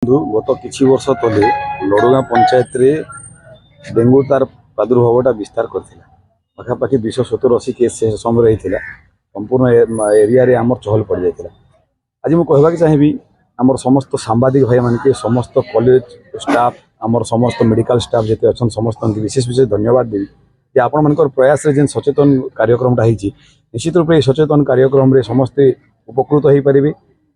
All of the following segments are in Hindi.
बंधु गत किछि वर्ष तले लडुगाँ पंचायत रे डेंगू तार प्रादुर्भावटा विस्तार करथिला। पाखापाखि 270-80 केस से समय रही संपूर्ण एरिया रे आमर चहल पड़ जाइथिला। आज मु कहबा चाहिए आमर समस्त सांबादिक भाई मान के समस्त कॉलेज स्टाफ आमर समस्त मेडिकल स्टाफ जते अछन समस्त विशेष विशेष धन्यवाद देवी जे आपण मानकर प्रयास रे जेन सचेतन कार्यक्रमटा हिची निश्चित रूप से सचेतन कार्यक्रम रे समस्ते उपकृत हो पारे।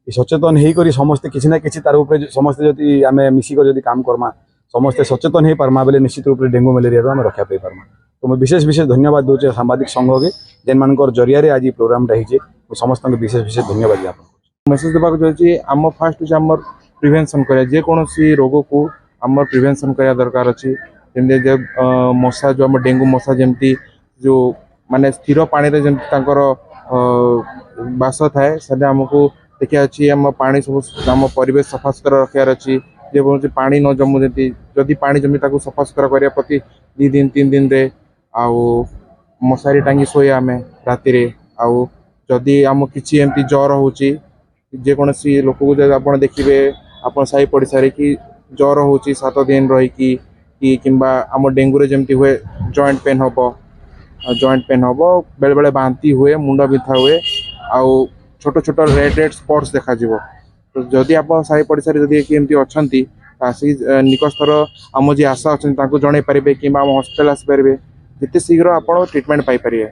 सचेतन होकर समस्ते किसी ना कि तार उपरे समस्ते जदि आम मिसिक जदि काम करमा समस्ते सचेतन हो पार्मा बेले निश्चित रूप से डेंगू मलेरिया आम रक्षा पाई पार्मा। तो मैं विशेष विशेष धन्यवाद दूचे सांबादिक संघ के जेन मान जरिया आज प्रोग्रामटा होइए समस्त विशेष विशेष धन्यवाद ज्ञापन मेसेज देवाक चाहिए आम फास्ट आम प्रिवेंशन करा जेकोसी रोग को आम प्रिवेंशन करा दरकार अच्छी जमी मशा जो आम डेंगू मशा जमती जो माने स्थिर पानी रे जमती बास थाए से आमको देखिए अच्छी आम पानी सब आम परिवेश सफा सुतरा रखार अच्छी जे पानी न जमू जदि पानी जमी सफा सुतरा करने प्रति 2 दिन 3 दिन रे आउ मशारी टांगी शोए आम राति आउ जदि आम किसी एमती ज्वर होची जेकोसी लोक को आप देखिए आप साई पड़िशा कि ज्वर हो 7 दिन रही कि आम डेंगू रे जमती हुए जॉइंट पेन हम बेले बेले बांती हुए मुंड बिथा हुए आउ छोट छोट रेड रेड स्पॉट्स देखा जीवो। तो जदि आप साई पड़िशा जदि एमती अच्छा आसिक निकटस्थर आम जी आशा अच्छा जन पारे कि हॉस्पिटल आसपारे जिते शीघ्र आप ट्रिटमेंट पाई पारे।